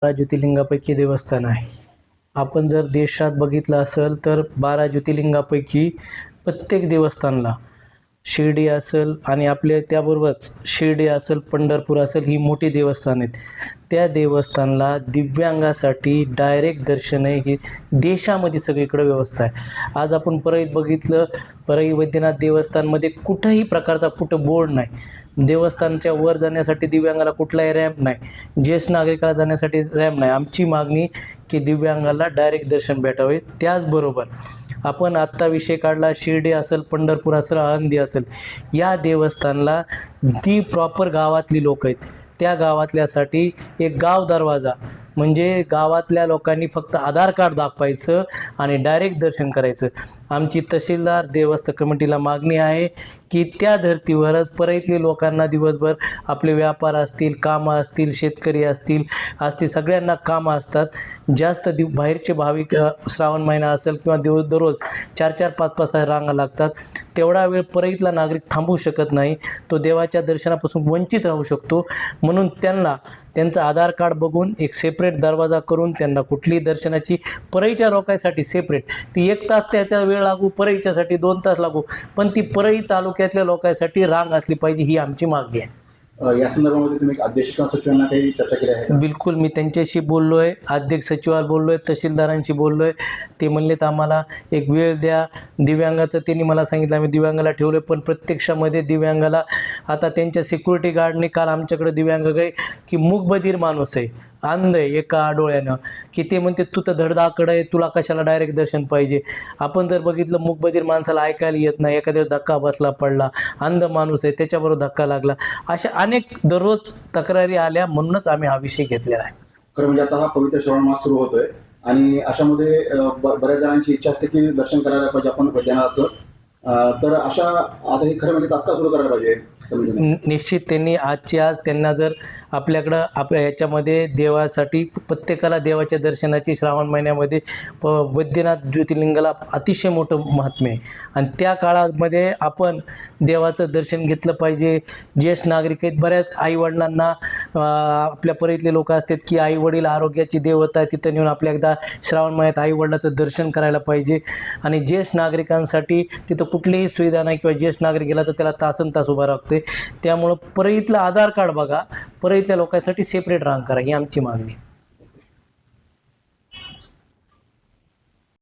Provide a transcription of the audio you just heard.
12 ज्योतिर्लिंगापैकी देवस्थान आहे. आपण जर देशात बघितलं असेल तर 12 ज्योतिर्लिंगापैकी प्रत्येक देवस्थानला शिर्डी असेल आणि आपल्या त्याबरोबरच शिर्डी असेल, पंढरपूर असेल, ही मोठी देवस्थान आहेत. त्या देवस्थानला दिव्यांगासाठी डायरेक्ट दर्शन आहे ही देशामध्ये सगळीकडे व्यवस्था आहे. आज आपण परळीत बघितलं, परळी वैद्यनाथ देवस्थानमध्ये कुठंही प्रकारचा बोर्ड नाही. देवस्थानच्या वर जाण्यासाठी दिव्यांगाला कुठलाही रॅम्प नाही, ज्येष्ठ नागरिकाला जाण्यासाठी रॅम्प नाही. आमची मागणी की दिव्यांगाला डायरेक्ट दर्शन भेटावे. त्याचबरोबर आपण आत्ता विषय काढला, शिर्डी असेल, पंढरपूर असेल, आळंदी असेल, या देवस्थानला जी प्रॉपर गावातली लोक आहेत त्या गावातल्यासाठी एक गाव दरवाजा म्हणजे गावातल्या लोकांनी फक्त आधार कार्ड दाखवायचं आणि डायरेक्ट दर्शन करायचं. आमची तहसीलदार देवस्थान कमिटीला मागणी आहे की त्या धर्तीवरच परळीतले लोकांना दिवसभर आपले व्यापार असतील, कामं असतील, शेतकरी असतील, सगळ्यांना कामं असतात. जास्त बाहेरचे भाविक श्रावण महिना असेल किंवा दररोज 4-4, 5-5 तास रांगा लागतात. तेवढा वेळ परळीतला नागरिक थांबू शकत नाही, तो देवाच्या दर्शनापासून वंचित राहू शकतो. म्हणून त्यांचं आधार कार्ड बघून एक सेपरेट दरवाजा करून त्यांना कुठलीही दर्शनाची परळीच्या लोकांसाठी सेपरेट ती 1 तास त्याचा वेळ लागू, परळीच्यासाठी 2 तास लागू, पण ती परळी तालुक्यातल्या लोकांसाठी रांग असली पाहिजे, ही आमची मागणी आहे. या संदर्भामध्ये तुम्ही अध्यक्ष किंवा सचिवांना काही चर्चा केली आहे? बिलकुल, मी त्यांच्याशी बोललो आहे, अध्यक्ष सचिवाला बोललो आहे, तहसीलदारांशी बोललो आहे. ते म्हणलेत आम्हाला एक वेळ द्या. दिव्यांगाचं त्यांनी मला सांगितलं आम्ही दिव्यांगाला ठेवलं, पण प्रत्यक्षामध्ये दिव्यांगाला आता त्यांच्या सिक्युरिटी गार्डने काल आमच्याकडे दिव्यांग गए की मूकबधीर माणूस आहे, अंध आहे एका डोळ्यानं, की ते म्हणते तू तर धडधाकड आहे, तुला कशाला डायरेक्ट दर्शन पाहिजे. आपण जर बघितलं मूकबधीर माणसाला ऐकायला येत नाही, एखाद्या धक्का बसला, पडला, अंध माणूस आहे त्याच्याबरोबर धक्का लागला, अशा अनेक दररोज तक्रारी आल्या. म्हणूनच आम्ही हा विषय घेतलेला आहे. खरं म्हणजे आता हा पवित्र श्रावण मास सुरू होतोय आणि अशामध्ये बऱ्याच जणांची इच्छा असते की दर्शन करायला पाहिजे आपण वैद्यनाथाचं, तर अशा आता हे खरं म्हणजे तात्काळ सुरू करायला पाहिजे. निश्चित त्यांनी आजची आज त्यांना जर आपल्याकडं आपल्या याच्यामध्ये देवासाठी प्रत्येकाला देवाच्या दर्शनाची श्रावण महिन्यामध्ये वैद्यनाथ ज्योतिर्लिंगाला अतिशय मोठं महात्म्य आहे आणि त्या काळामध्ये आपण देवाचं दर्शन घेतलं पाहिजे. ज्येष्ठ नागरिक आहेत, बऱ्याच आईवडिलांना आपल्या परळीतले लोक असतात की आईवडील आरोग्याची देवता आहे, तिथं नेऊन आपल्या एकदा श्रावण महिन्यात आईवडिलाचं दर्शन करायला पाहिजे. आणि ज्येष्ठ नागरिकांसाठी तिथं कुठलीही सुविधा नाही किंवा ज्येष्ठ नागरिक गेला तर त्याला तासन तास उभा राहते. त्यामुळं परळीतलं आधार कार्ड बघा, परळीतल्या लोकांसाठी सेपरेट रांग करा, ही आमची मागणी.